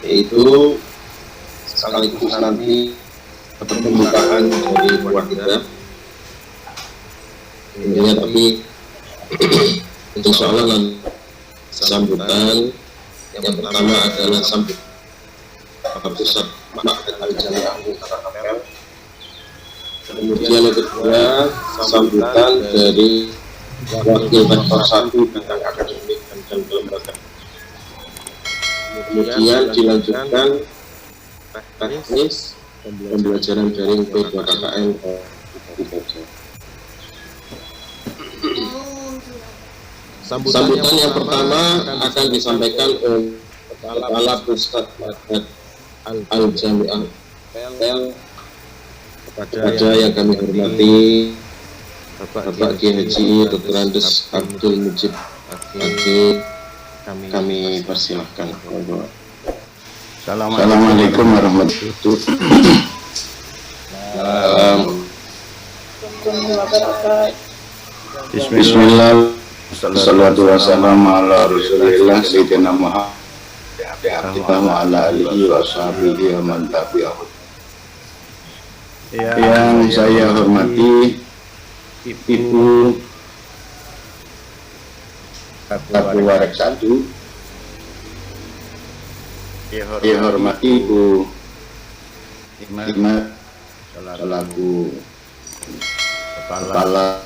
yaitu sekaligus nanti pembukaan dari warga. Intinya tapi insya Allah nanti sambutan yang pertama adalah sambutan pusat Ma'had Al-Jami'ah Mukarramah. Kemudian yang kedua sambutan dari wakil rektor 1 bidang akademik dan kelembagaan. Kemudian dilanjutkan teknis pembelajaran daring P2KKN. Sambutan yang pertama akan disampaikan oleh Kepala Pusat Ma'had Al-Jami'ah kepada yang kami hormati Bapak Kiai Haji Dr. Andes Abdul Mujib Agi. Kami persilahkan. Assalamualaikum warahmatullahi wabarakatuh. Bismillah. Wassalatu wassalamu ala Rasulillah Sayyidina Muhammad wa ala alihi wa sahbihi wa man tabi'ahu. Yang saya hormati Ibu Ketua Rek 1, yang hormati Ibu Imat selaku Kepala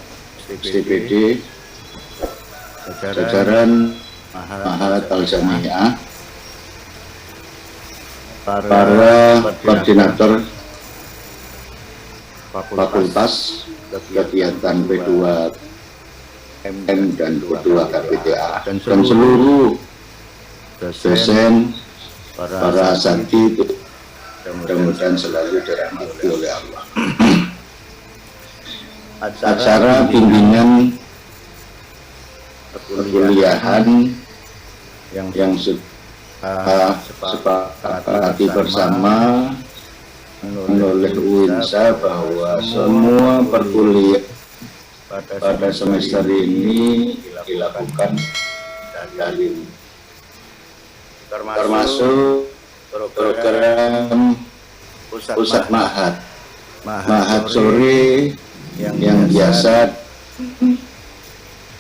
STPD jajaran Ma'had Al-Jami'ah, para koordinator fakultas kegiatan P2 M dan P2 KPTA dan seluruh dosen, para asatidz, mudah-mudahan selalu dirahmati oleh Allah. Acara bimbingan perkuliahan yang sudah sepakati bersama oleh UINSA bahwa semua perkuliahan pada semester ini dilakukan daring, termasuk program pusat Ma'had sore yang biasa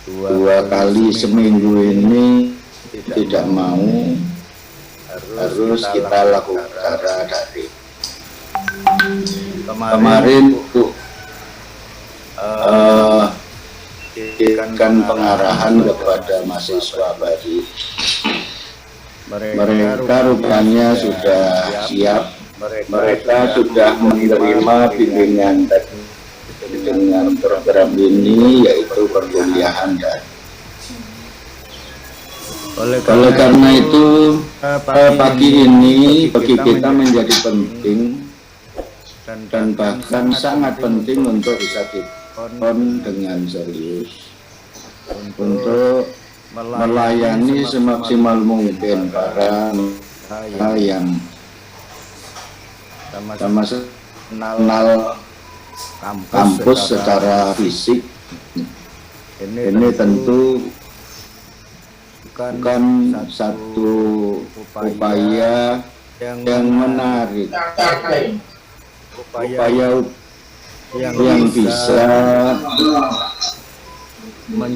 2 kali seminggu ini tidak mau, harus kita lakukan secara daring. Kemarin diberikan pengarahan kepada mahasiswa baru. Mereka rupanya sudah siap. Mereka sudah menerima bimbingan dengan program ini, yaitu perkuliahan daring. Oleh karena itu pagi ini bagi kita menjadi penting dan bahkan sangat penting untuk bisa ditonton dengan serius untuk melayani semaksimal mungkin para yang sama-sama kenal kampus secara fisik. Ini tentu bukan satu upaya yang menarik, upaya yang bisa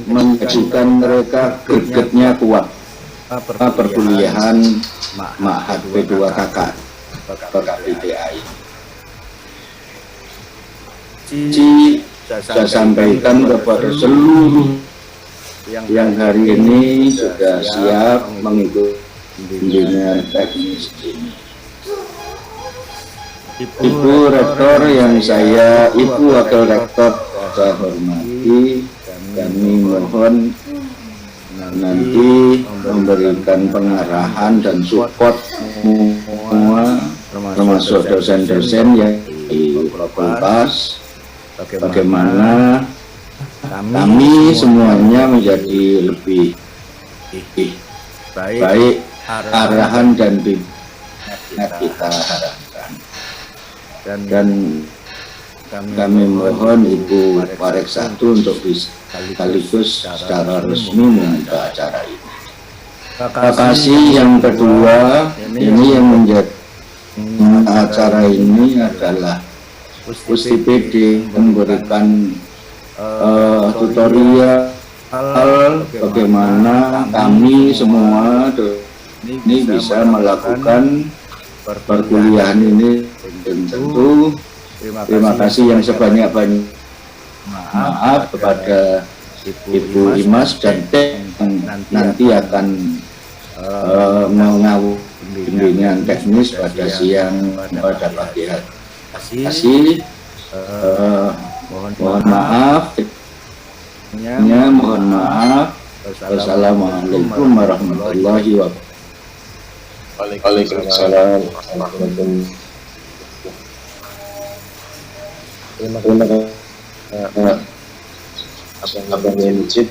menjadikan mereka gregetnya kuat perkuliahan Ma'had P2KKN PKPTI. Saya sampaikan kepada seluruh yang hari ini sudah siap mengikuti bimbingan teknis ini. Ibu Rektor yang Ibu Wakil Rektor saya hormati, kami mohon nanti memberikan pengarahan dan support semua, termasuk dosen-dosen yang di fakultas, bagaimana kami semuanya menjadi lebih baik arahan dan bimbingan kita harapkan. Dan kami mohon Ibu Warek 1 untuk sekaligus secara resmi membuka acara ini. Kasih yang kedua ini yang menjadi acara ini adalah USTPD memberikan tutorial bagaimana kami semua ini bisa melakukan perkuliahan ini. Dan tentu terima kasih yang sebanyak-banyak maaf kepada Ibu Imas dan tim yang nanti akan mengawal bimbingan teknis pada siang pada pagi hari. Mohon maaf. Mohon maaf. Wassalamualaikum warahmatullahi wabarakatuh. Waalaikumsalam warahmatullahi wabarakatuh. Abang Masjid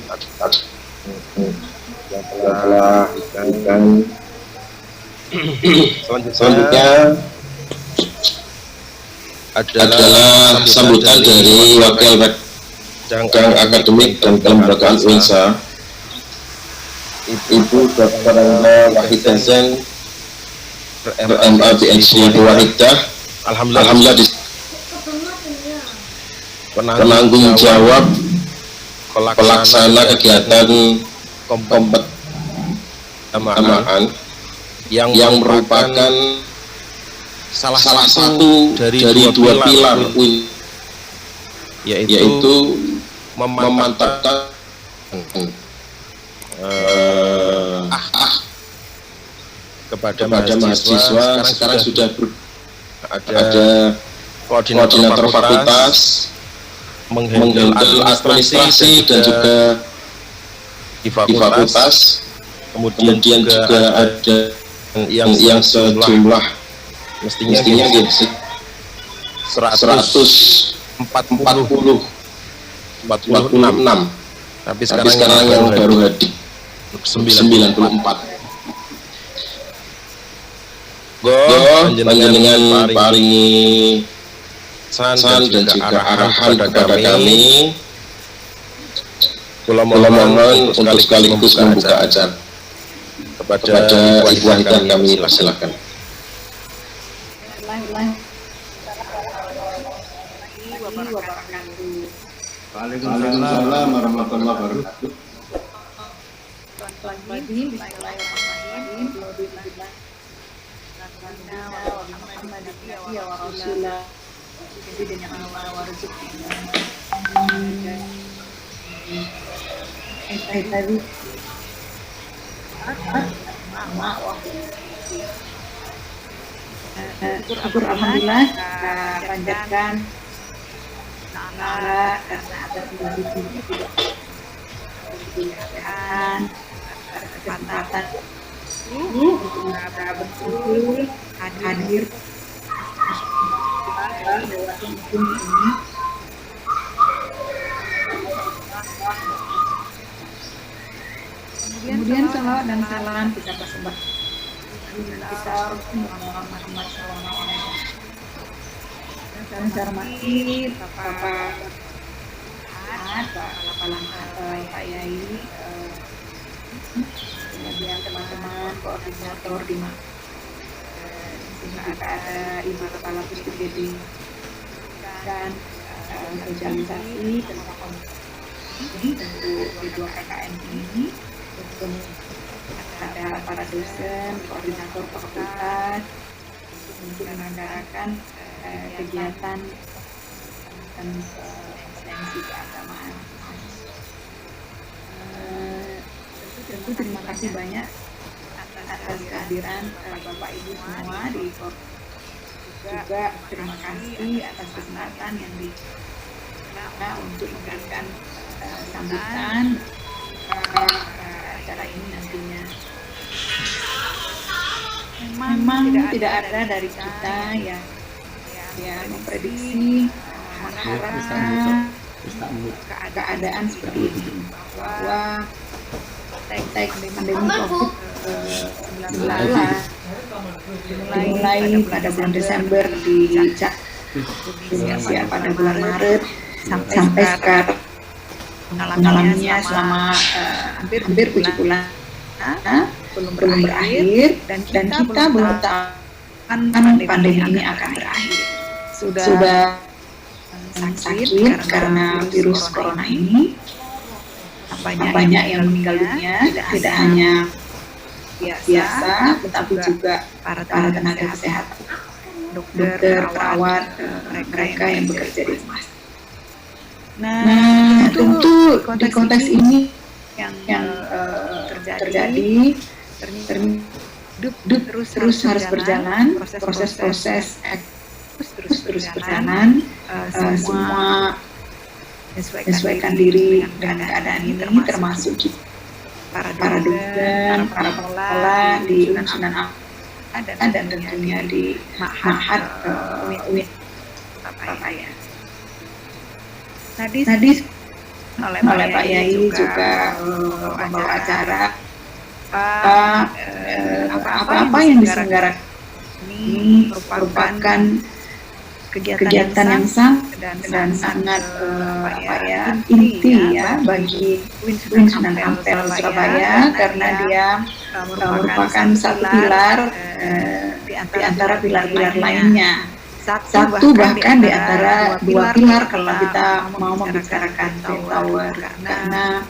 yang telah diberikan. Selanjutnya adalah sambutan dari Wakil Bidang Akademik dan Kelembagaan UINSA, Ibu Dr. Wahidah Zain, MA PhD Wahidah. Alhamdulillah penanggung jawab pelaksana kegiatan kompetamaan yang merupakan salah satu dari dua pilar yaitu memantapkan kepada mahasiswa. Sekarang sudah ada koordinator fakultas, menghandle administrasi dan juga di fakultas. Kemudian juga ada yang sejumlah mestinya 146. Tapi sekarang yang baru hadir 94. Panjenengan paringi saran dan juga arahan kepada kami. Kula mohon untuk sekaligus membuka acara kepada Ibu Wahidah, kami silakan. Waalaikumsalam warahmatullahi wabarakatuh. Syukur alhamdulillah kita panjatkan karena atas kondisi kesehatan, kesempatan untuk kita berkumpul hadir lewat Zoom ini. Kemudian salawat dan salam kita persembahkan kita Muhammad sallallahu alaihi wasallam. Dan saya hormati Bapak Pak Yai, kemudian teman-teman koordinator di ada Ibu Kepala Pusdikbud dan sosialisasi tentang untuk kedua KKN ini. Ada para dosen, koordinator fakultas untuk menganggarkan kegiatan dan eksistensi keagamaan. Tentu terima kasih banyak atas kehadiran Bapak Ibu semua di juga terima kasih atas kesempatan yang diberikan untuk memberikan sambutan acara ini nantinya. Memang tidak ada dari kita yang memprediksi keadaan seperti ini, bahwa pandemi COVID-19 dimulai pada bulan Desember di Indonesia pada bulan Maret sampai sekarang mengalaminya selama hampir 7 bulan. belum berakhir dan kita belum tahu kapan pandemi ini akan berakhir. Sudah sakit karena virus corona ini, banyak yang meninggal dunia, tidak hanya biasa, tetapi juga para tenaga kesehatan, dokter, perawat, mereka yang bekerja di rumah. Nah, tentu di konteks ini yang terjadi terus harus berjalan, proses-proses terus berjalan, semua menyesuaikan diri dengan keadaan ini, termasuk para dosen, para pengelola di Sunan Ampel dan tentunya di Ma'had UIN Surabaya. Tadi oleh Pak Yai juga membawa acara apa yang diselenggarakan ini merupakan kegiatan yang sangat inti ya bagi UIN Sunan Ampel Surabaya, karena dia merupakan satu pilar di antara pilar-pilar lainnya. Satu bahkan di antara dua pilar kalau kita mau membicarakan Twin Tower, karena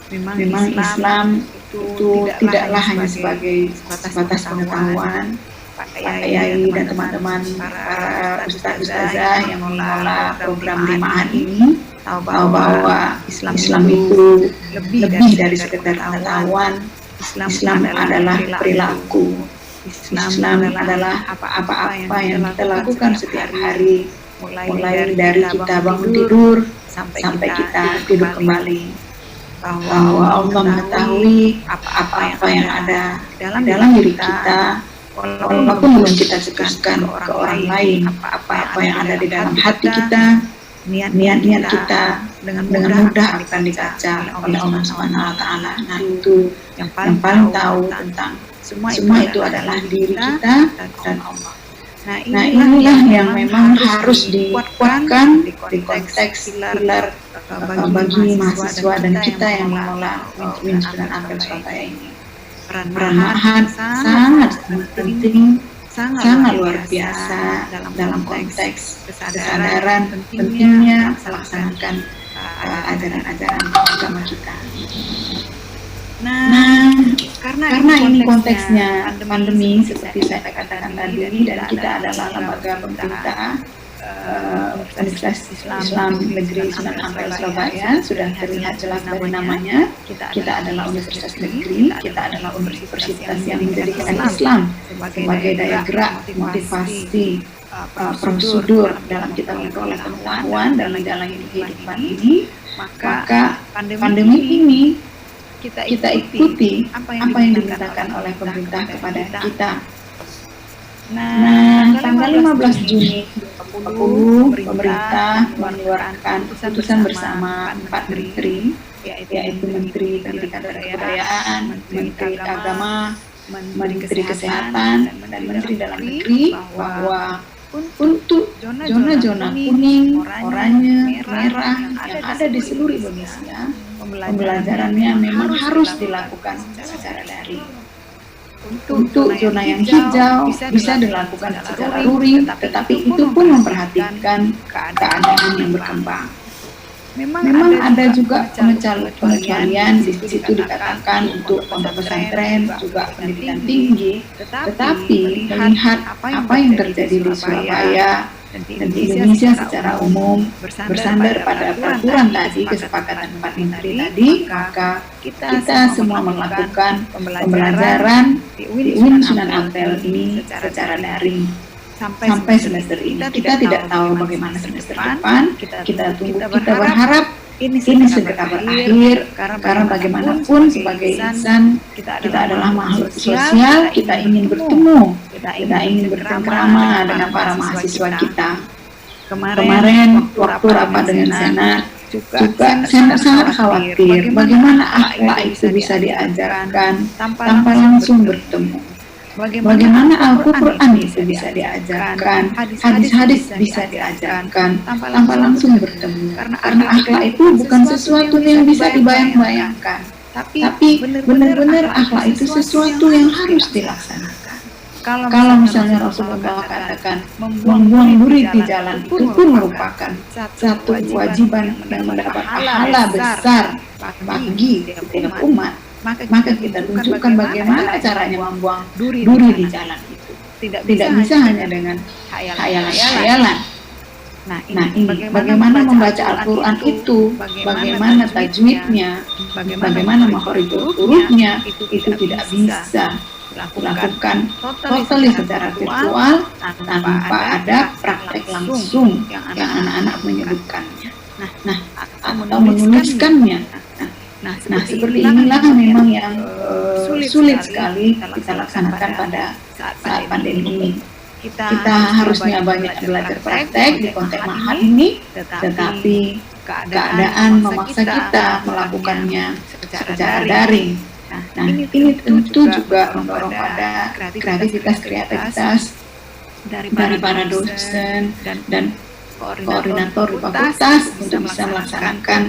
memang Islam itu tidaklah hanya sebagai sebatas pengetahuan. Pak Yai dan teman-teman para ustazah yang mengelola program di Ma'had ini tahu bahwa Islam itu lebih dari sekedar pengetahuan. Islam adalah perilaku. Islam adalah apa-apa yang kita lakukan setiap hari, mulai dari kita bangun tidur sampai kita tidur kembali. Bahwa Allah mengetahui apa-apa yang ada dalam diri kita, walaupun belum kita cetuskan ke orang lain, apa yang ada di dalam hati kita, niat-niat kita dengan mudah akan dibaca oleh Allah SWT. Nah, itu yang paling tahu tentang semua itu adalah diri kita dan Allah. Nah, inilah yang memang harus dikuatkan di konteks pilar bagi mahasiswa dan kita yang mengelola UIN Sunan Ampel Surabaya ini. Peran Ma'had sangat penting, sangat luar biasa dalam konteks kesadaran pentingnya melaksanakan ajaran-ajaran agama kita. Nah, karena ini konteksnya pandemi seperti saya katakan tadi, dan kita adalah lembaga pemerintah Universitas Islam Negeri Sunan Ampel Surabaya, sudah terlihat jelas dari namanya. Kita adalah universitas negeri, kita adalah universitas yang menjadikan Islam sebagai daya gerak, motivasi, prosedur dalam kita memperoleh pengetahuan dan menjalani kehidupan ini. Maka pandemi ini kita ikuti apa yang dimintakan oleh pemerintah kepada kita. Nah, tanggal 15 Juni 2020 pemerintah mengeluarkan keputusan bersama 4 menteri, yaitu Menteri Pendidikan dan Kebudayaan, Menteri Agama, Menteri Kesehatan, dan Menteri Dalam Negeri, bahwa untuk zona-zona kuning, oranye, merah yang ada di seluruh Indonesia, pembelajarannya memang harus dilakukan secara daring. Untuk zona yang hijau bisa dilakukan secara luring, tetapi itu pun memperhatikan keadaan yang berkembang. Memang ada juga pengecualian, di situ dikatakan untuk pondok pesantren, juga pendidikan tinggi, tetapi melihat apa yang terjadi di Surabaya dan di Indonesia secara umum, bersandar pada peraturan tadi, kesepakatan 4 menteri tadi, maka kita semua melakukan pembelajaran di UIN Sunan Ampel ini secara daring sampai semester ini. Kita tidak tahu bagaimana semester depan, kita berharap ini segera berakhir, karena bagaimanapun sebagai insan kita adalah makhluk sosial, kita ingin bertemu, kita ingin bercengkrama dengan para mahasiswa kita. Kemarin waktu rapat dengan Senat juga Senat sangat khawatir bagaimana akhlak itu bisa diajarkan tanpa langsung bertemu. Bagaimana Al-Quran itu bisa diajarkan, hadis-hadis bisa diajarkan tanpa langsung bertemu. Karena akhlak itu bukan sesuatu yang bisa dibayang-bayangkan, Tapi benar-benar akhlak itu sesuatu yang harus dilaksanakan. Kalau misalnya Rasulullah katakan membuang duri di jalan itu pun merupakan satu kewajiban yang mendapat pahala besar bagi setiap umat, maka kita tunjukkan bagaimana caranya membuang duri di jalan itu. Tidak bisa hanya dengan hayalan-hayalan. Nah ini bagaimana membaca Al-Quran itu, bagaimana tajwidnya, bagaimana makhrij hurufnya, itu tidak bisa dilakukan totally secara virtual tanpa ada praktek langsung yang anak-anak menyebutkannya. Atau menuliskannya. Nah, seperti inilah memang yang sulit sekali kita laksanakan pada saat pandemi ini. Kita harusnya banyak belajar praktek di konteks mahal ini, tetapi keadaan memaksa kita melakukannya secara daring. Nah, ini tentu juga mendorong pada kreativitas dari para dosen dan koordinator di fakultas untuk bisa melaksanakan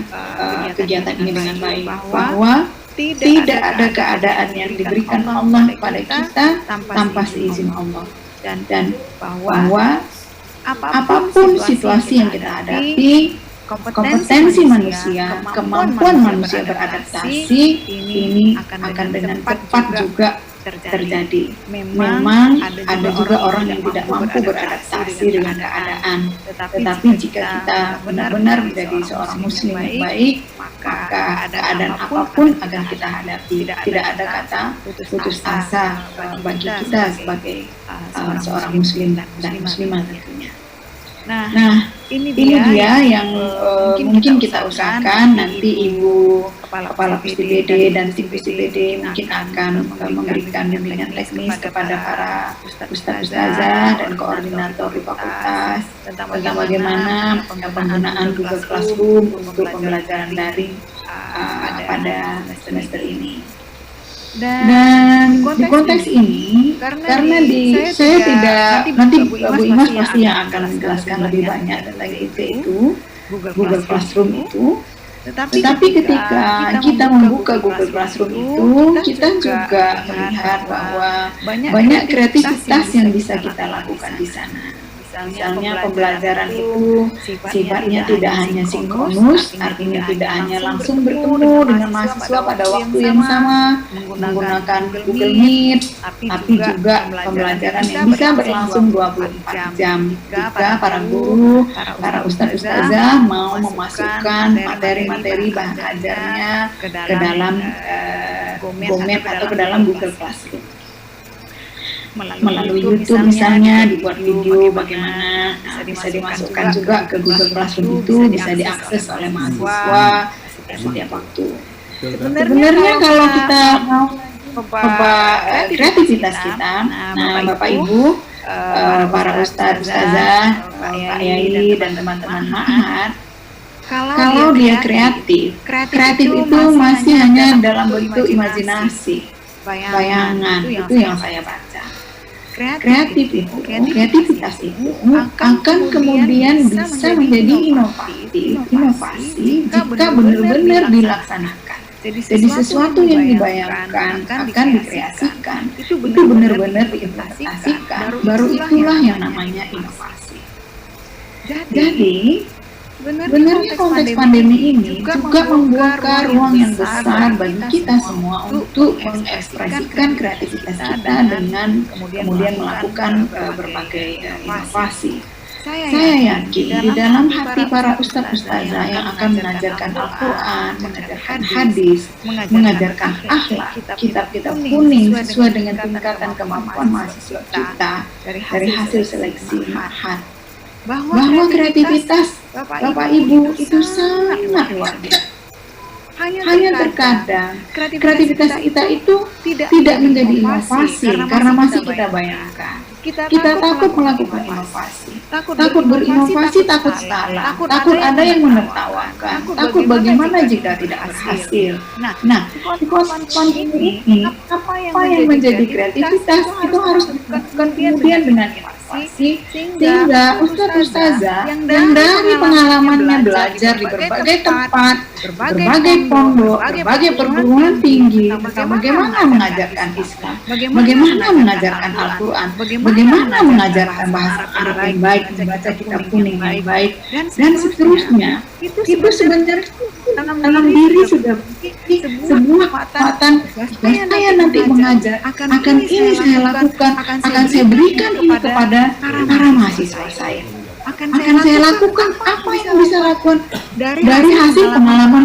kegiatan ini dengan baik, bahwa tidak ada keadaan yang diberikan Allah kepada kita tanpa seizin Allah, dan bahwa apapun situasi yang kita hadapi, kompetensi manusia, kemampuan manusia beradaptasi ini akan dengan cepat juga terjadi. Memang ada juga orang yang tidak mampu beradaptasi dengan keadaan, tetapi jika kita benar-benar menjadi seorang muslim yang baik, maka keadaan apapun akan kita hadapi. Tidak ada kata putus asa bagi kita sebagai seorang muslim dan muslimah tentunya. Nah, ini dia yang mungkin kita usahakan nanti Ibu Kepala PSDBD dan tim PSDBD mungkin akan memberikan bimbingan teknis kepada para ustaz-ustazah dan koordinator di fakultas tentang bagaimana penggunaan Google Classroom untuk pembelajaran daring pada semester ini. Dan di konteks ini, karena saya tidak, nanti Bu Imas pasti yang akan menjelaskan lebih banyak tentang itu Google Classroom itu. Tetapi ketika kita membuka Google Classroom itu, kita juga melihat bahwa banyak kreativitas yang bisa kita lakukan di sana. Misalnya pembelajaran itu sifatnya tidak hanya sinkronus, artinya tidak hanya langsung bertemu dengan mahasiswa pada waktu yang sama menggunakan Google Meet, tapi juga pembelajaran yang bisa berlangsung 24 jam jika para guru, para ustaz-ustazah mau memasukkan materi-materi bahan ajarnya ke dalam GoMeet atau ke dalam Google Classroom. Melalui YouTube misalnya dibuat video bagaimana bisa dimasukkan juga ke Google Classroom itu, bisa diakses oleh mahasiswa setiap waktu. Sebenarnya kalau kita mau kreativitas kita, nah Bapak Ibu, para ustazah, Pak Yai dan teman-teman ma'had, kalau dia kreatif itu masih hanya dalam bentuk imajinasi, bayangan, itu yang saya baca. Kreativitas itu akan kemudian bisa menjadi inovasi jika benar-benar dilaksanakan. Jadi sesuatu yang dibayangkan akan dikreasikan, itu benar-benar diimplementasikan, baru itulah yang namanya inovasi. Jadi sebenarnya konteks pandemi ini juga membuka ruang yang besar bagi kita semua untuk mengekspresikan kreativitas kita dengan kemudian melakukan berbagai inovasi. Saya yakin di dalam hati para ustaz-ustazah yang akan mengajarkan Al-Quran, mengajarkan hadis, mengajarkan akhlak, kitab-kitab kuning sesuai dengan tingkatan kemampuan mahasiswa kita dari hasil seleksi ma'had, bahwa kreativitas Bapak Ibu itu sangat luar biasa. Hanya terkadang kreativitas kita itu tidak menjadi inovasi karena masih kita bayangkan. Kita takut melakukan inovasi, takut berinovasi, takut salah, takut ada yang menertawakan, takut bagaimana jika tidak berhasil. Nah, di konteks pandemi ini, apa yang menjadi kreativitas itu harus dilakukan kemudian dengan inovasi. inovasi sehingga ustadz-ustazah yang dari pengalamannya belajar di berbagai tempat, berbagai pondok, berbagai perguruan tinggi, bagaimana mengajarkan Islam, bagaimana mengajarkan Al-Quran, bagaimana mengajarkan bahasa Arab yang baik, membaca kitab kuning yang baik, dan seterusnya. Itu sebenarnya dalam diri sudah sebuah kekuatan. Saya nanti mengajar, akan ini saya lakukan, akan saya berikan ini kepada para mahasiswa saya. Akan saya lakukan apa yang bisa lakukan dari hasil pengalaman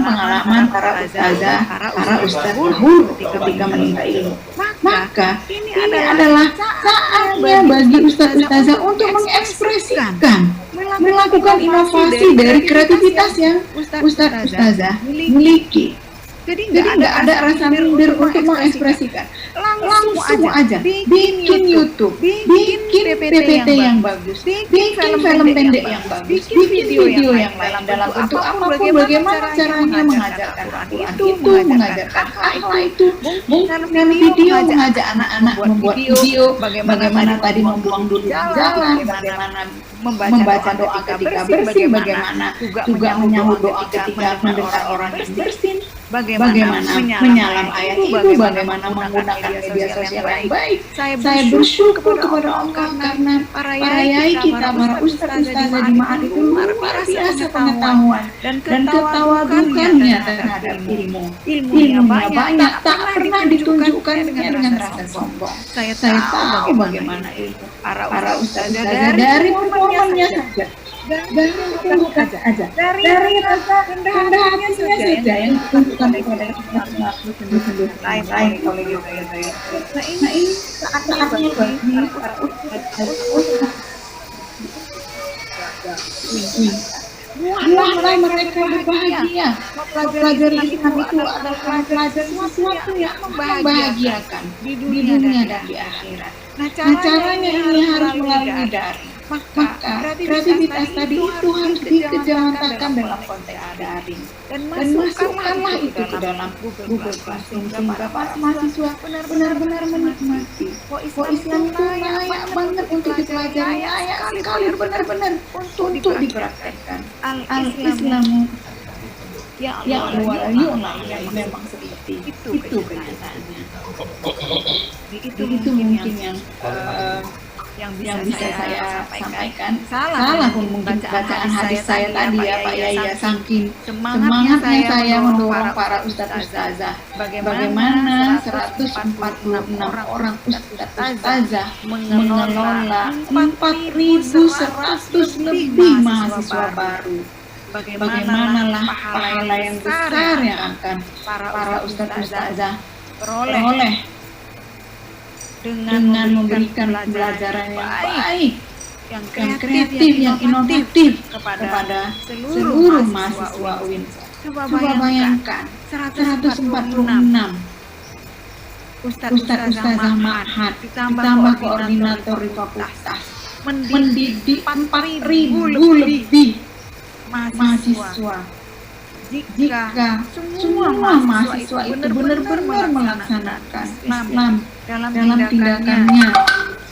para ustazah, para ustadz dahulu ketika menimba ilmu. Maka ini adalah saatnya bagi ustadz-ustazah untuk mengekspresikan, melakukan inovasi dari kreativitas yang ustadz-ustazah miliki. Jadi nggak ada rasa minder untuk mengekspresikan. Langsung aja bikin YouTube, bikin PPT yang bagus, bikin film pendek yang bagus, bikin video yang lain dalam bentuk apapun, bagaimana caranya mengajarkan Al-Quran itu, mengajarkan akhlak itu, mungkin video mengajak anak-anak membuat video, bagaimana tadi membuang dulu jalan, bagaimana membaca doa ketika bersin, bagaimana juga menyambut doa ketika mendengar orang yang bersin, bagaimana menyalam ayat itu, bagaimana menggunakan media sosial yang baik. Saya bersyukur kepada Allah karena para yai kita, para ustaz-ustazah di Ma'had itu luar biasa pengetahuan dan ketawadukannya terhadap ilmu. Ilmunya banyak, tak pernah ditunjukkannya dengan rasa sombong. Saya tahu bagaimana ilmu para ustazah dari performanya saja, dari aja, dari rasa rendah hatinya saja yang ditunjukkan kepada makhluk lain oleh saya. Nah ini saatnya bagi para ustazah. Buatlah mereka berbahagia. Mempelajari Islam itu adalah belajar sesuatu yang membahagiakan di dunia dan di akhirat. Nah caranya ini harus melalui daring. Maka kreativitas tadi itu harus dikejawantahkan dalam konteks daring dan masukkanlah itu ke dalam Google Classroom sehingga para mahasiswa benar-benar menikmati. Islam itu layak banget untuk dipelajari, layak sekali benar-benar untuk dipraktekkan. Al-Islamu ya Allah yang memang seperti itu kenyataannya. Itu mungkin yang bisa saya sampaikan. Salah pun mungkin bacaan hadis saya tadi ya Pak Yai, ya saking semangatnya saya mendorong para ustadz-ustazah bagaimana 146 orang ustadz-ustazah mengelola 4.100 lebih mahasiswa baru. Bagaimanalah pahala yang besar yang akan para ustadz-ustazah peroleh dengan memberikan pelajaran yang baik, yang kreatif, yang inovatif kepada seluruh mahasiswa UIN. Coba bayangkan 146 ustadz-ustazah Ma'had ditambah koordinator di fakultas mendidik 4.000 lebih mahasiswa. Jika semua mahasiswa itu benar-benar melaksanakan Islam dalam tindakannya,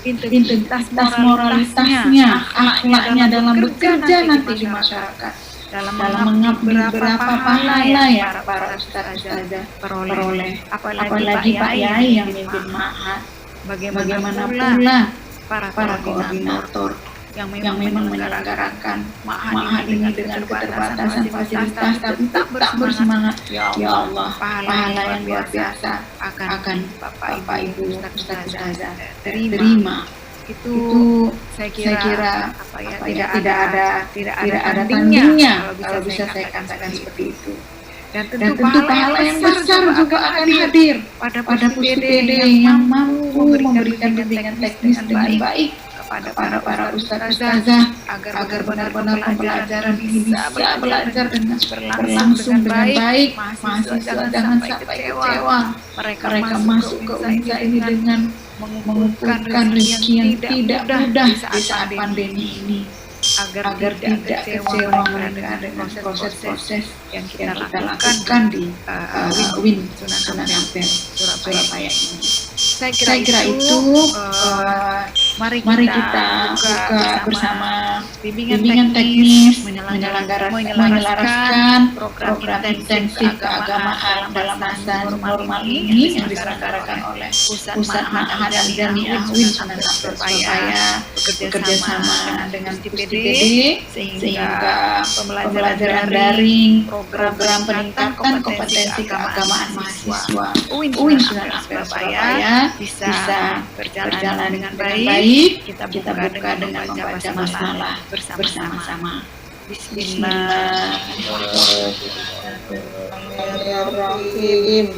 integritas moralitasnya, akhlaknya dalam bekerja nanti di masyarakat, dalam mengabdi berapa pahala ya para ustadz-ustazah peroleh, apalagi Pak Yai yang mimpin Ma'had, bagaimana pula para koordinator yang memang menyelenggarakan Ma'had ini dengan keterbatasan fasilitas tapi tak bersemangat. Ya Allah, pahala yang luar biasa akan Bapak Ibu ustadz-ustazah terima. Itu saya kira tidak ada tandingnya kalau bisa saya katakan seperti itu. Dan tentu pahala yang besar juga akan hadir pada PPD yang mampu memberikan bimbingan teknis dengan baik kepada para ustadz-ustazah agar benar-benar pembelajaran ini bisa belajar dengan berlangsung dengan baik. Mahasiswa jangan sampai kecewa. Mereka masuk ke UNSA ini dengan mengumpulkan rezeki yang tidak mudah di saat pandemi ini. Agar tidak kecewa mereka dengan proses-proses yang kita lakukan di UIN Sunan Ampel Surabaya ini. Saya kira itu Mari kita buka bersama bimbingan teknis menyelaraskan program intensif keagamaan dalam masa normal ini yang diselenggarakan oleh Pusat Ma'had dan Jamiah Sunan Ampel supaya bekerja sama dengan TPD sehingga pembelajaran daring, program peningkatan kompetensi keagamaan mahasiswa UIN Sunan Ampel Surabaya bisa berjalan dengan baik. Kita buka dengan membaca basmalah bersama-sama. Bismillahirrahmanirrahim.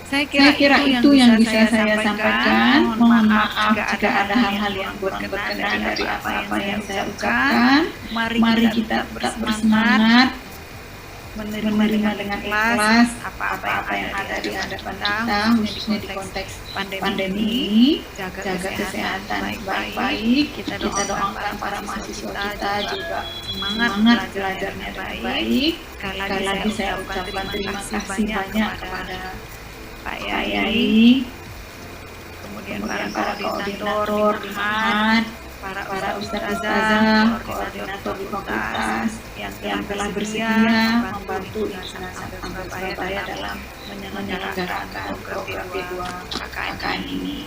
Saya kira itu yang bisa saya sampaikan. Mohon maaf jika ada hal-hal yang kurang berkenan dari apa yang saya ucapkan. Mari kita tetap bersemangat, menerima dengan ikhlas apa-apa yang ada di hadapan kita, khususnya di konteks pandemi. Jaga kesehatan baik-baik. Kita doakan para mahasiswa kita juga semangat belajarnya dengan baik. Sekali lagi saya ucapkan terima kasih banyak kepada Pak Yai, kemudian para koordinator di Ma'had, para ustazah, koordinator di fakultas yang telah bersedia membantu Sunan Ampel Surabaya dalam menyelenggarakan program B2 KKN ini.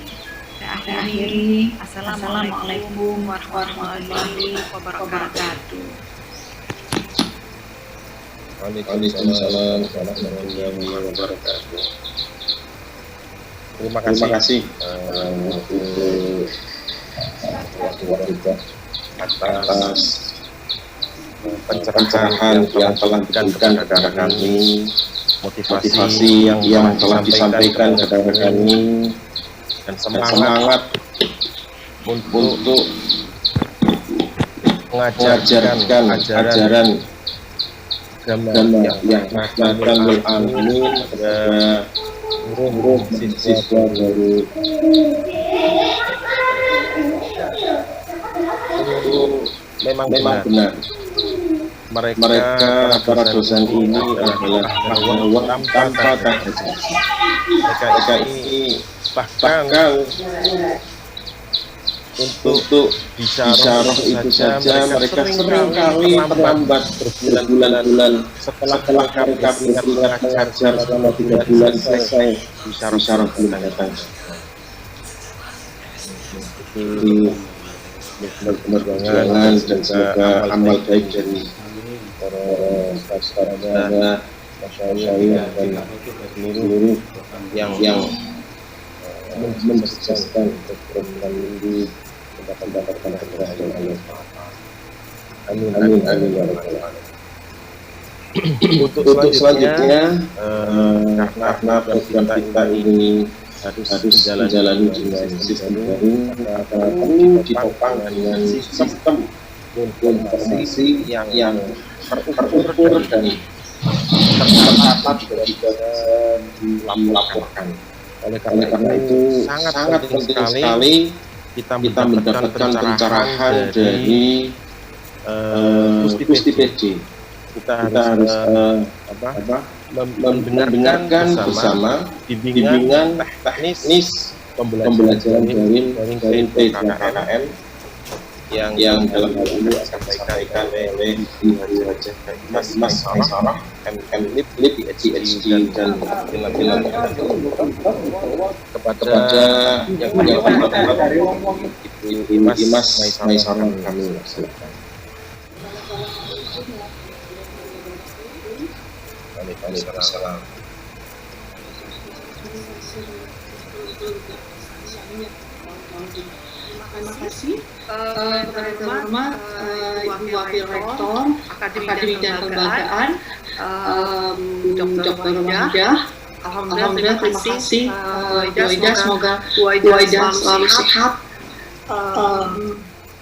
Saya akhiri, Assalamualaikum warahmatullahi wabarakatuh. Waalaikumsalam warahmatullahi wabarakatuh. Terima kasih atas pencerahan yang telah diberikan kepada kami, motivasi yang telah disampaikan kepada kami, dan semangat untuk mengajarkan ajaran agama yang rahmatan alamin kepada seluruh siswa baru. Memang benar. Mereka para dosen ini adalah pahlawan tanpa tanda. Mereka ini bahkan untuk bisyarah itu saja mereka seringkali terlambat berbulan-bulan setelah mereka beringat mengajar selama 3 bulan selesai bisyarah bulan datang. Perjuangan dan semoga amal baik dari para sarjana, masyayikh dan seluruh yang mensukseskan program ini mendapatkan keberhasilan Allah. Amin ya rabbal alamin. Untuk selanjutnya karena program kita ini harus dijalani dengan sistem daring, kami ditopang dengan sistem informasi yang terukur dan tercatat dan dilaporkan. Oleh karena itu sangat penting sekali kita mendapatkan pencerahan dari Pusti-PD. Kita harus membenarkan bersama bimbingan teknis pembelajaran daring PKKN yang dalam hal ini akan disampaikan oleh Mas Sarah, MLib, PhD dan kepada yang berkenan Ibu Mas Sarah kami silakan. Waalaikumsalam. Terima kasih kepada terhormat Ibu Wakil Rektor Akademik dan Kelembagaan Dr. Waidah. Alhamdulillah terima kasih Bu Waidah, semoga Bu Waidah selalu sehat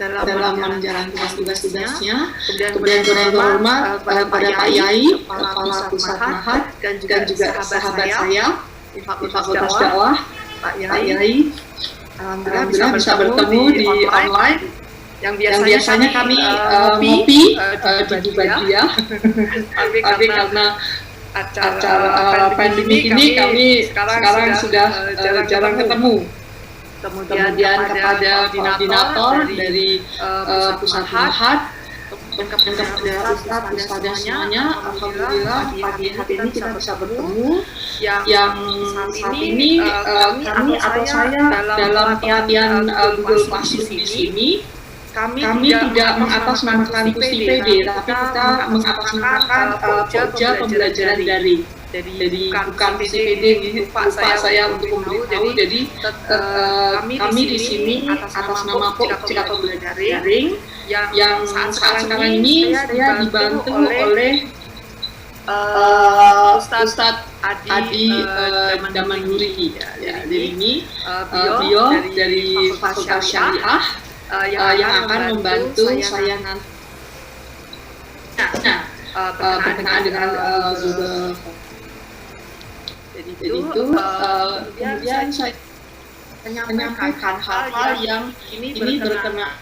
dalam menjalankan tugas-tugasnya. Kemudian terhormat pada Pak Yai, Kepala Pusat Ma'had dan juga sahabat saya di Fakultas Dakwah, Pak Yai. Alhamdulillah bisa bertemu di online yang biasanya kami ngopi di Badia. Tapi karena acara pandemi ini kami sekarang sudah jarang ketemu. kemudian kepada koordinator dari pusat Mahat, dan kepada ustadz semuanya. Alhamdulillah pagi hari ini kita bisa bertemu. Yang saat ini kami atau saya dalam pelatihan Google Classroom di sini, kami tidak mengatasnamakan TPD, tapi kita mengatasnamakan Pokja Pembelajaran Daring. Jadi bukan TPD, lupa saya untuk memberitahu. Jadi kami di sini atas nama Pokja Pembelajaran Daring yang saat sekarang ini saya dibantu oleh Ustadz Adi Damanuri. Jadi ini beliau dari Fakultas Syariah yang akan membantu saya nanti. Berkenaan dengan Google. Jadi itu kemudian saya menyampaikan hal-hal yang ini berkenaan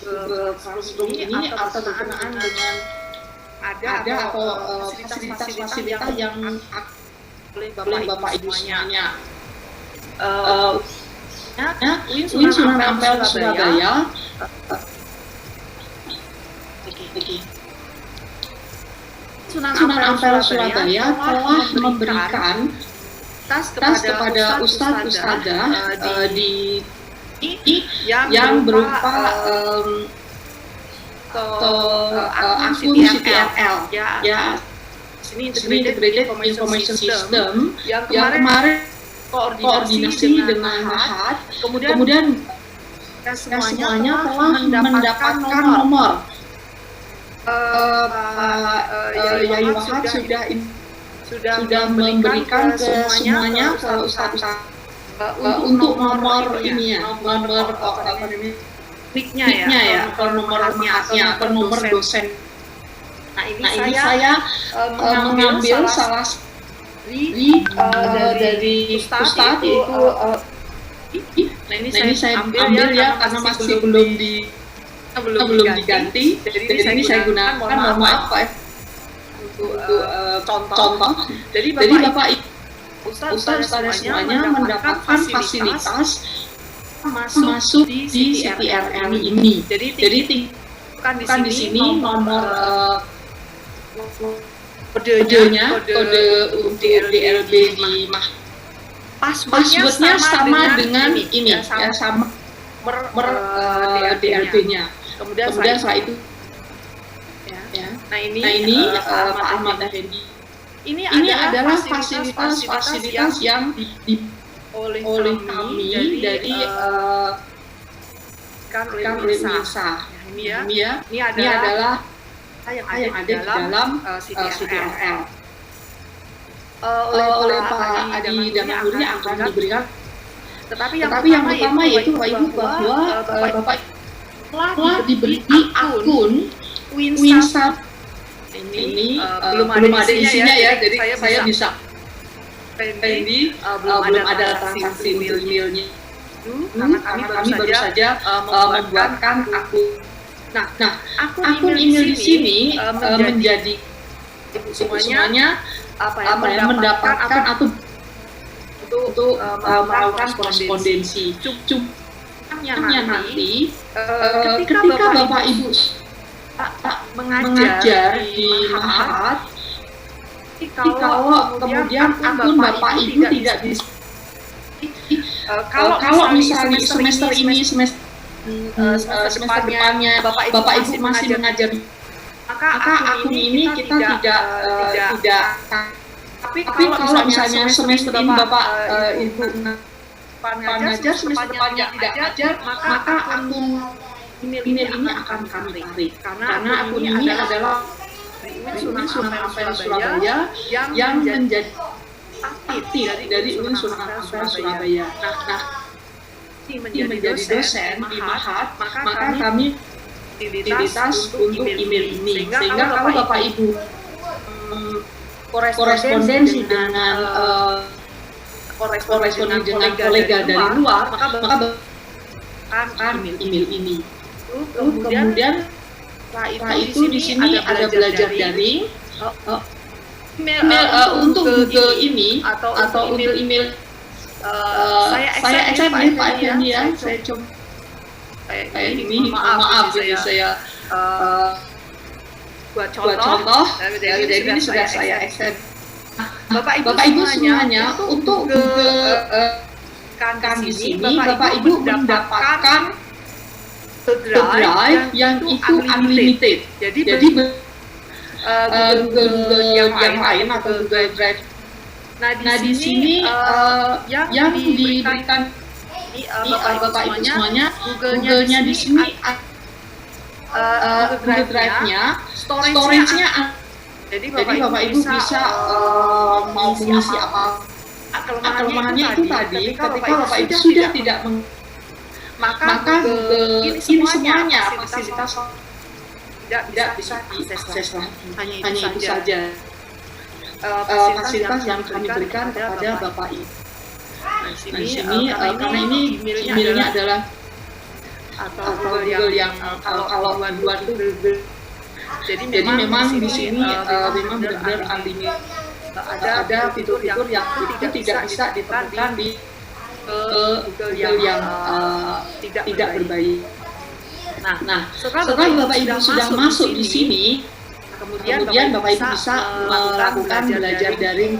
Google Classroom ini atau berkenaan dengan ada atau fasilitas yang oleh Bapak Ibu semuanya. UIN Sunan Ampel Surabaya. Sunan Ampel Surabaya telah memberikan tas kepada ustadz-ustadzah yang berupa akun CTRL ya. Sini integrated information system yang kemarin koordinasi dengan Mahat, kemudian semuanya telah mendapatkan nomor. Yai Wahab sudah memberikan ke semuanya ke ustadz untuk nomor ini ya, nomor niknya ya, atau nomor Mahatnya, atau nomor dosen. Nah ini saya mengambil salah dari Ustadz itu. Nah ini saya ambil ya karena masih belum diganti. Jadi ini saya gunakan, mohon maaf Pak untuk contoh. Jadi Bapak Ustadz semuanya mendapatkan fasilitas masuk di CTRL ini. Jadi bukan di sini nomor kodenya, kode DLB di passwordnya sama dengan ini ya, sama DLB-nya. Kemudian setelah itu ya. Nah ini Pak Ahmad Effendi. Ini adalah fasilitas yang oleh kami dari Unisa. Ini adalah yang ada di dalam CTRL. Oleh Pak Adi Damanuri akan diberikan. Tetapi yang pertama yaitu Bapak Ibu bahwa Bapak telah diberi akun Winsat. Ini belum ada isinya ya, jadi saya bisa belum ada transaksi nilai-nilainya. Karena kami baru saja membuatkan akun. Nah, akun email di sini menjadi semuanya mendapatkan atau untuk melakukan korespondensi. Cukupnya nanti ketika Bapak Ibu mengajar di Mahat, kalau kemudian akun Bapak Ibu tidak bisa, kalau misalnya semester ini semester depannya Bapak Ibu masih mengajar, maka akun ini kita tidak. Tapi kalau misalnya semester ini Bapak Ibu mengajar, semester depannya tidak mengajar, maka akun email ini akan kami tarik. Karena akun ini adalah UIN Sunan Ampel Surabaya yang menjadi aktif dari UIN Sunan Ampel Surabaya. Nah, menjadi dosen di Mahat, maka kami aktivitas untuk email ini. Sehingga kalau Bapak Ibu korespondensi dengan kolega dari luar, maka akan email ini. Kemudian setelah itu di sini ada belajar daring. untuk Google ini atau untuk email saya accept Pak Effendi ya, saya coba kayak ini, maaf jadi saya buat contoh, dari ini sudah saya accept. Bapak Ibu semuanya untuk Google kan di sini Bapak Ibu mendapatkan drive yang itu unlimited. Jadi Google yang lain atau Google Drive. Nah di sini yang diberikan Bapak Ibu semuanya, Google-nya di sini Google Drive-nya, storage-nya. Jadi Bapak Ibu bisa mau mengisi apa. Kelemahannya itu tadi, ketika Bapak Ibu sudah tidak maka Google ini semuanya fasilitas tidak bisa diakses lagi. Hanya itu saja fasilitas yang kami berikan kepada Bapak Ibu. Nah, di sini karena ini emailnya adalah atau Google yang kalau buat Google. Jadi memang di sini memang benar-benar unlimited. Ada fitur-fitur yang itu tidak bisa ditemukan di Google yang tidak berbayar. Nah, setelah Bapak Ibu sudah masuk di sini, kemudian Bapak Ibu bisa melakukan belajar daring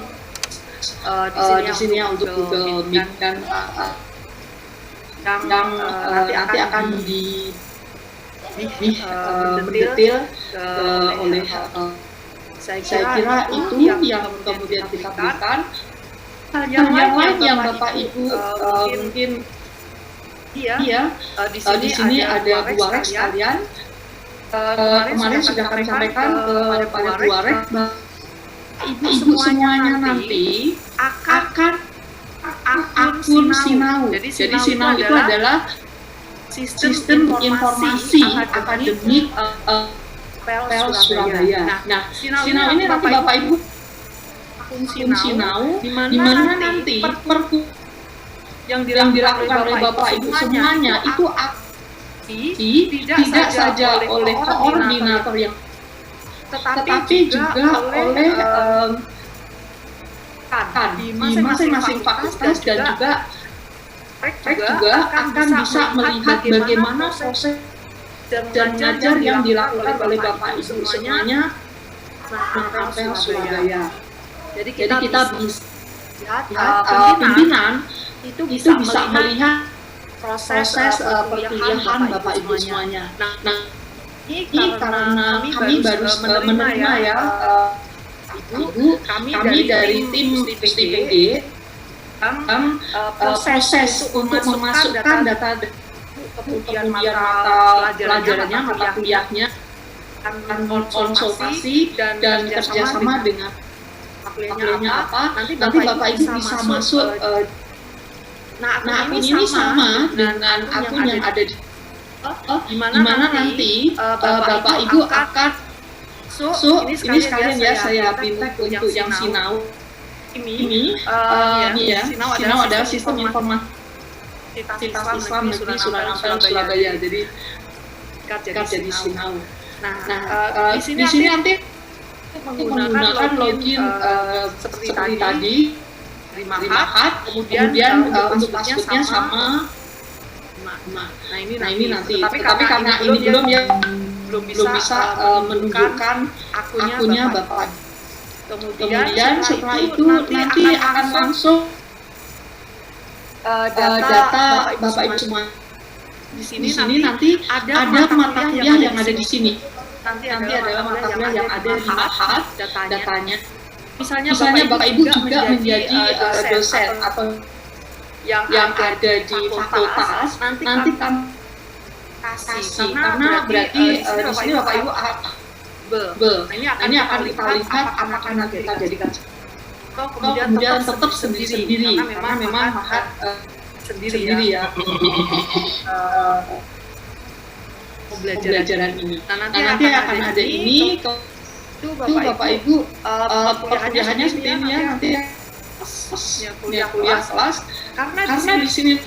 di sini ya untuk Google Meet dan nanti akan mendetail oleh saya kira itu yang kemudian kita berikan. Yang lain yang Bapak Ibu mungkin di sini ada dua rek sekalian. Kemarin sudah kami sampaikan kepada dua rek, Ibu semuanya nanti akan akun Sinau. Jadi Sinau itu adalah sistem informasi akademik PEL Surabaya. Nah, Sinau ini nanti Bapak Ibu akun Sinau, di mana nanti yang dilakukan oleh Bapak Ibu semuanya itu tidak saja oleh koordinator yang tetapi juga oleh di masing-masing fakultas dan juga akan bisa melihat bagaimana proses dan mengajar yang dilakukan oleh Bapak Ibu semuanya PEL Surabaya. Jadi kita bisa pimpinan itu bisa melihat proses perkuliahan Bapak Ibu semuanya. Nah, ini karena kami baru menerima ya Ibu, kami dari tim STPG proses untuk memasukkan data kemudian mata pelajarannya, mata kuliahnya, konsultasi dan kerjasama dengan kuliahnya apa. Nanti Bapak Ibu bisa masuk. Nah, akun ini sama dengan akun yang ada di di mana nanti Bapak Ibu akan ini sekalian ya saya pinta untuk yang Sinau ini ya Sinau adalah sistem informasi siswa negeri Surabaya, jadi jadi Sinau. Nah di sini nanti menggunakan login seperti tadi Mahat, kemudian untuk passwordnya sama. Nah ini nanti. Tapi karena ini belum bisa menunjukkan akunnya Bapak. Kemudian setelah itu nanti akan langsung data Bapak Ibu semua. Di sini nanti ada mata kuliah yang ada di sini. Nanti adalah mata kuliah yang ada di Mahat datanya. Misalnya Bapak Ibu juga menjadi dosen atau yang ada di fakultas, nanti kan kasih karena berarti di sini Bapak Ibu ini akan kita lihat apakah nanti kita jadikan atau kemudian tetap sendiri karena memang Mahat sendiri ya pembelajaran ini. Nah nanti akan ada ini itu Bapak Ibu perkuliahannya seperti ini ya nanti kuliah kelas karena di sini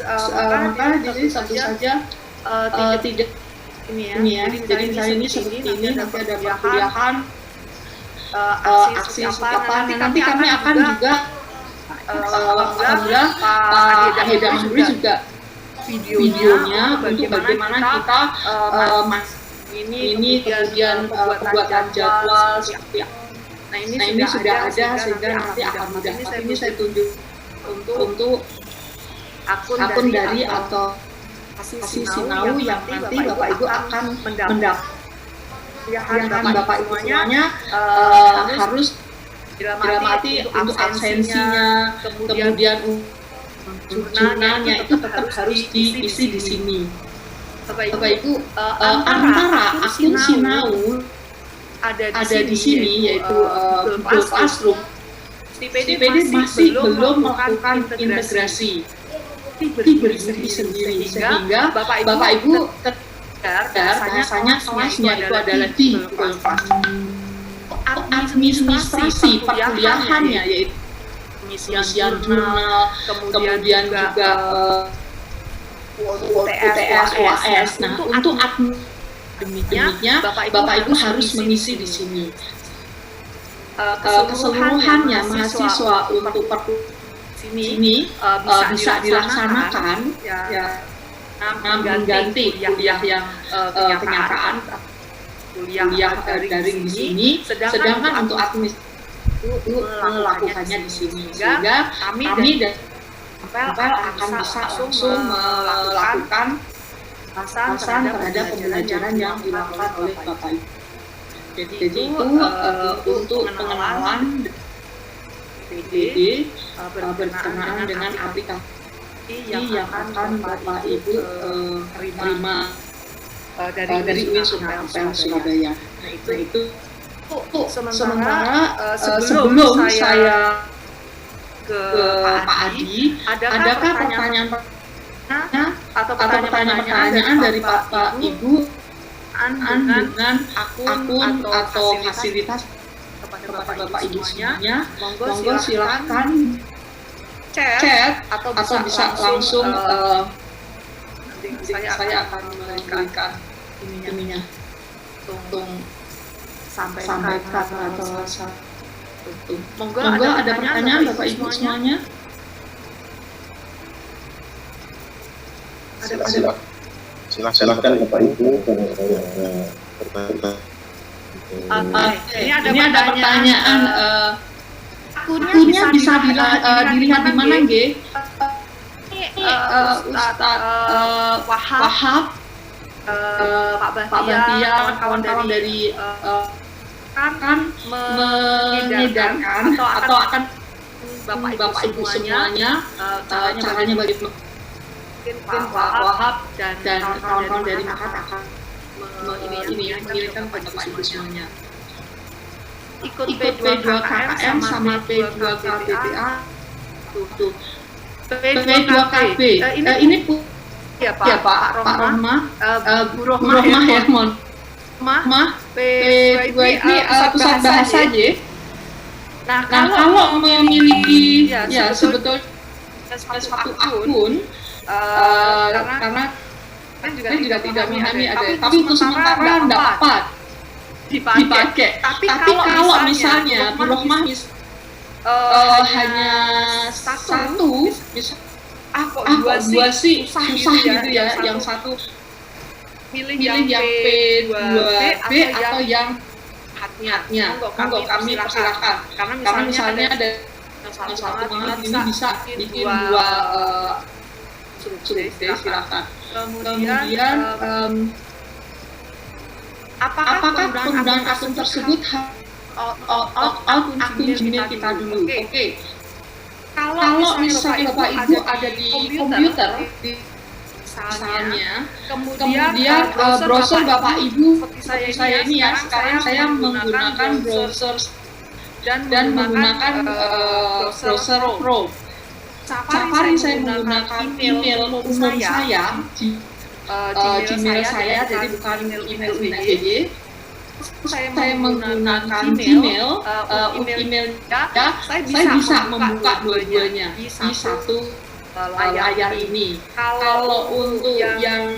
maka di sini tentu saja tidak ini ya jadi misalnya ini seperti ini nanti ada perkuliahan aksi seperti apa. Nanti kami akan juga alhamdulillah Pak Aheda Manduri juga videonya untuk bagaimana kita ini kemudian pembuatan jadwal seperti apa. Nah ini sudah ada sehingga nanti akan mudah. Tapi ini saya tunjuk untuk akun dari atau Kasih Sinau yang nanti Bapak Ibu akan mendapat. Bapak Ibu semuanya harus dalam arti untuk absensinya, kemudian jurnalnya itu tetap harus diisi di sini. Bapak Ibu, antara akun Sinau ada di sini yaitu Google Classroom, CPD masih belum melakukan integrasi, berdiri sendiri sehingga Bapak Ibu rasanya kelasnya itu adalah di Google Classroom. Administrasi perkuliahannya yaitu pengisian jurnal, kemudian juga UTS, UAS. Nah, untuk akademiknya Bapak Ibu harus mengisi di sini. Keseluruhannya mahasiswa untuk sini bisa dilaksanakan ya mengganti kuliah yang kenyataan kuliah daring di sini, sedangkan untuk administrasi melakukannya di sini, sehingga kami dan akan bisa langsung melakukan pasang terhadap pembelajaran yang dilakukan oleh Bapak Ibu. Jadi itu untuk pengenalan PDD berkenaan dengan aplikasi yang akan Bapak Ibu terima dari UIN Surabaya. Nah itu sementara sebelum saya ke Pak Adi, adakah pertanyaan pertanyaan dari Bapak Ibu dengan akun atau fasilitas kepada Bapak Ibu semuanya? Monggo silakan chat atau bisa langsung saya akan memberikan ininya untuk sampaikan atau monggo ada pertanyaan Bapak Ibu semuanya. Silakan Bapak Ibu. Ini ada pertanyaan. Akunnya bisa dilihat di mana, Nggih? Ustadz Wahab, Pak Bahtiar, kawan-kawan dari kan mengedarkan atau akan Bapak Ibu semuanya caranya bagaimana Pak Wahab dan kawan-kawan dari Makat akan mengirimkan pada Bapak Ibu semuanya. Ikut P2KKM sama P2KBPA tuh. P2KB ini ya Pak Rohmah, Bu Rohmah ya, P2 ini pusat bahasa aja. Nah kalau memiliki ya sebetulnya satu akun karena juga tidak memahami ada, tapi untuk sementara tidak dapat dipakai. Tapi kalau misalnya Bu Rohmah hanya satu, kok dua sih susah gitu ya, yang satu pilih yang P2B atau yang hatnya. Monggo kami persilakan. Karena misalnya ada yang satu banget ini bisa bikin dua suruh silakan. Kemudian apakah penggunaan akun tersebut akun Gmail kita dulu? Oke. Kalau misalnya Bapak Ibu ada di komputer, misalnya, kemudian browser Bapak Ibu seperti saya ini ya, sekarang saya menggunakan browser dan menggunakan browser Chrome. Safari saya menggunakan email umum saya, Gmail saya, jadi bukan email UNJ. Saya menggunakan Gmail, email saya bisa membuka dua-duanya di satu layar ini. Kalau untuk yang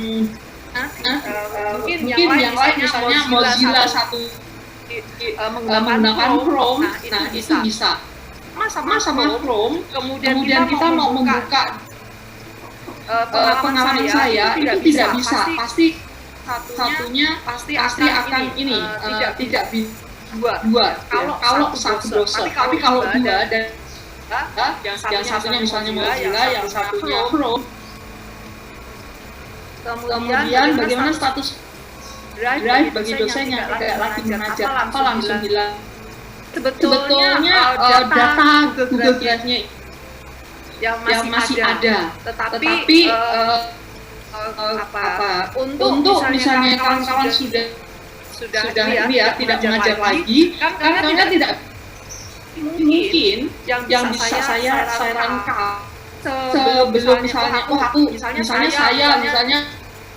mungkin yang lain misalnya Mozilla satu menggunakan Chrome, nah itu bisa sama Chrome. Kemudian kita mau membuka pengalaman saya itu tidak bisa, pasti satunya pasti akan ini tidak dua. Kalau satu browser, tapi kalau dua dan yang satunya misalnya Mozilla, yang satunya Chrome. Kemudian bagaimana status Drive bagi dosen yang tidak lagi mengajar, apa langsung bilang sebetulnya data Google Drive-nya yang masih ada, tetapi untuk misalnya kawan-kawan sudah tidak mengajar lagi, karena tidak mungkin yang bisa saya rangka sebelum misalnya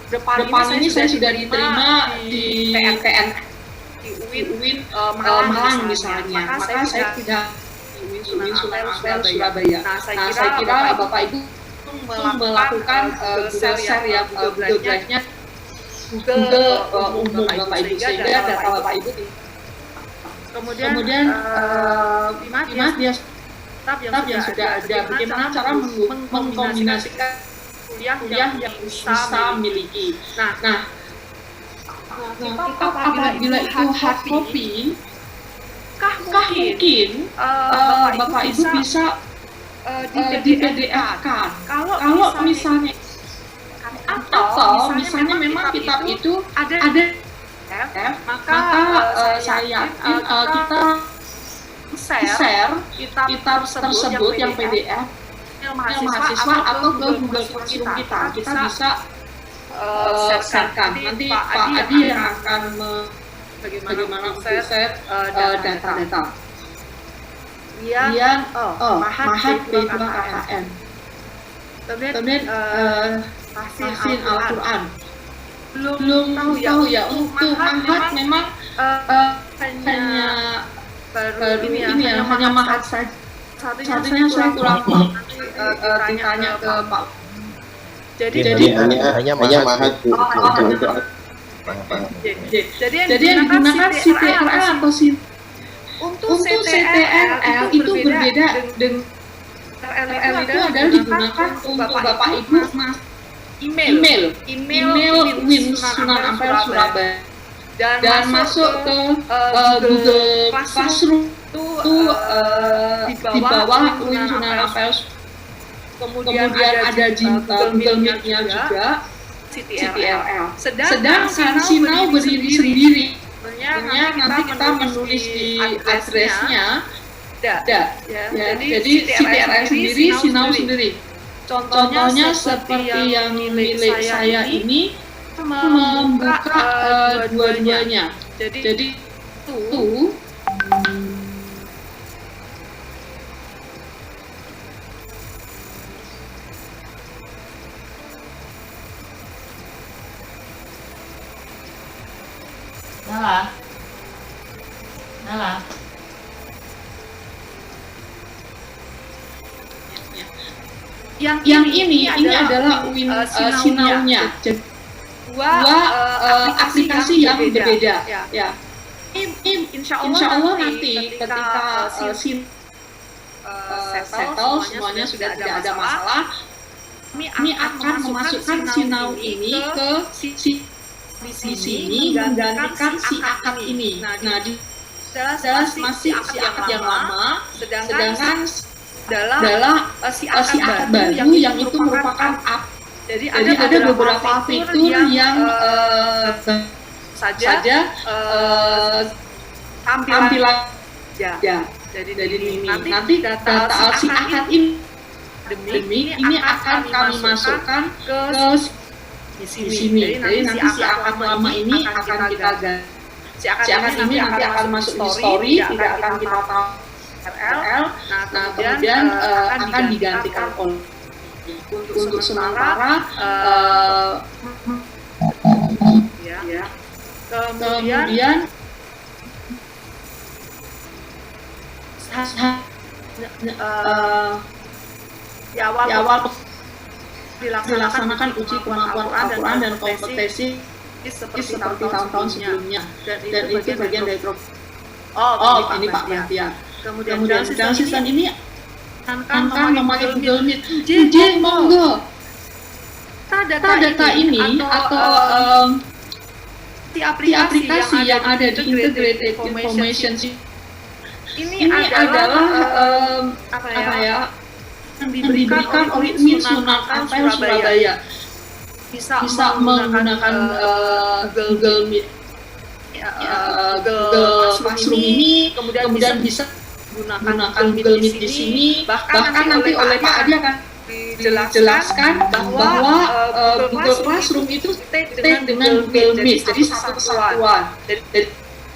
depan ini saya sudah diterima di PN di UIN Malang misalnya, maka saya tidak di UIN Surabaya. Nah, saya kira Bapak Ibu melakukan Google Share ya, Google Drive-nya Google umum Bapak Ibu, sehingga data Bapak Ibu. Kemudian dia tab yang sudah ada, bagaimana cara mengkombinasikan kuliah yang bisa miliki. Nah, kita apabila itu hard copy, mungkin Bapak Ibu bisa di PDF-kan. Kalau misalnya atau misalnya memang kitab itu ada PDF, maka saya yakin kita share kitab tersebut yang PDF mahasiswa atau ke Google Classroom kita bisa sharekan. Nanti Pak Adi yang akan bagaimana share data-data. Kemudian Mahat B2 KKN. Kemudian tahsin Al-Quran. Belum tahu ya, untuk Mahat memang hanya ini ya, hanya Mahat saja. Satunya saya kurang ditanya ke Pak. Jadi hanya Mahat. Jadi yang digunakan CTRL atau untuk CTRL itu berbeda dengan RL itu adalah digunakan untuk Bapak Ibu email UIN Sunan Ampel Surabaya dan masuk ke Google Classroom itu di bawah UIN Sunan Ampel. Kemudian ada di Google Meet-nya juga CTRL. Sedang Sinau berdiri sendiri. Sebenarnya nanti kita menulis di address-nya. Jadi CTRL sendiri, Sinau sendiri. Contohnya seperti yang milik saya ini membuka dua-duanya. Jadi itu Nala. Yang ini adalah UIN Sinaunya. Jadi dua aplikasi yang berbeda. Ya. Insya Allah nanti ketika settle semuanya sudah tidak ada masalah, kami akan memasukkan Sinau ini ke di sini menggantikan si akad ini. Nah, di adalah masih si akad yang lama, sedangkan adalah si akad baru yang itu merupakan Jadi ada beberapa fitur yang saja tampilan ya. Jadi nanti data si akad ini ini akan kami masukkan ke di sini. Jadi nanti si akad lama ini akan kita ganti. Si akad ini nanti akan masuk di story, tidak akan kita tahu RL. Nah, kemudian akan digantikan oleh untuk sementara kemudian di awal dilaksanakan uji kemampuan Al-Quran dan kompetensi seperti tahun-tahun sebelumnya, dan itu bagian dari program ini Pak Bahtiar. Kemudian dalam sistem ini kan memakai Google Meet. J, monggo. Data ini atau di aplikasi yang ada di Integrated Information ini adalah yang diberikan oleh UIN Sunan Ampel Surabaya. Bisa menggunakan Google Meet, Google Classroom ini, kemudian bisa menggunakan Google Meet di sini. Bahkan nanti oleh Pak Adi akan dijelaskan bahwa Google Classroom itu dengan Google Meet, jadi satu kesatuan.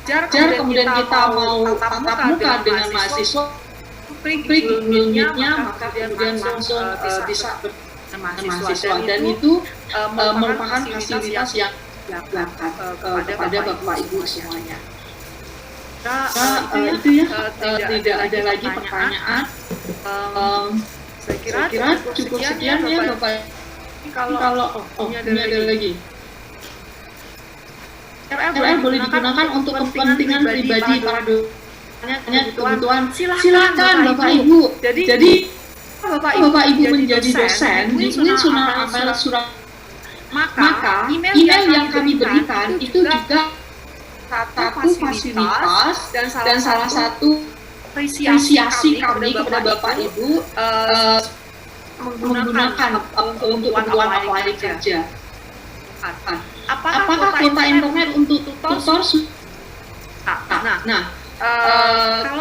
Jadi kemudian kita mau tatap muka dengan mahasiswa, klik Google Meet-nya, maka kemudian langsung bisa mahasiswa, dan itu merupakan fasilitas yang kepada Bapak Ibu semuanya. Itu ya, tidak ada lagi pertanyaan. Saya kira cukup sekian ya Bapak. Kalau ini ada lagi. RR boleh digunakan untuk kepentingan pribadi para kebutuhan. Silakan Bapak Ibu. Jadi Bapak Ibu menjadi dosen di UIN Sunan Ampel Surabaya, maka email yang kami berikan itu juga satu fasilitas dan salah satu apresiasi kami kepada Bapak Ibu menggunakan untuk apply kerja. Apakah kuota internet untuk tutor? Nah,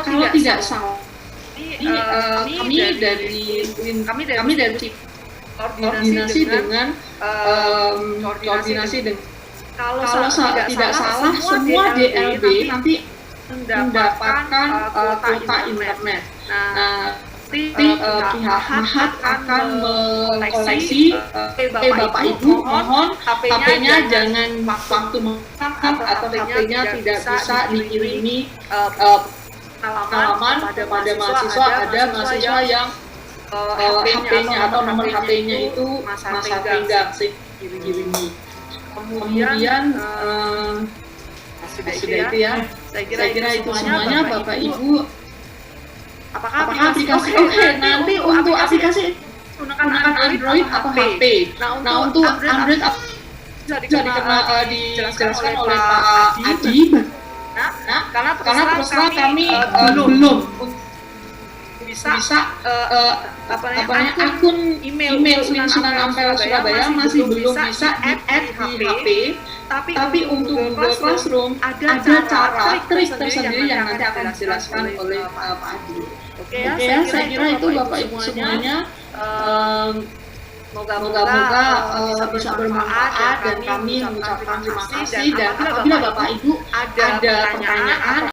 kalau tidak salah, kami dari koordinasi dengan kalau tidak salah semua DLB nanti mendapatkan kuota internet. Nah, pihak Mahat akan mengkoleksi. Bapak Ibu mohon HP-nya jangan waktu makan atau HP-nya tidak bisa dikirimi halaman kepada mahasiswa. Ada mahasiswa yang HP-nya atau nomor HP-nya itu masa pegang kirimi. Kemudian sudah itu ya. Saya kira itu semuanya Bapak Ibu. Apakah aplikasi nanti untuk aplikasi menggunakan Android atau HP? Nah, untuk Android dijelaskan oleh Pak Adi. Karena terus terang kami belum bisa akun email UIN Sunan Ampel Surabaya masih belum bisa add di HP. Tapi untuk Google Classroom ada cara trik tersendiri yang nanti akan dijelaskan oleh Pak Adi. Oke ya, saya kira itu Bapak Ibu semuanya. Moga-moga bisa bermanfaat dan kami mengucapkan terima kasih. Dan apabila Bapak Ibu ada pertanyaan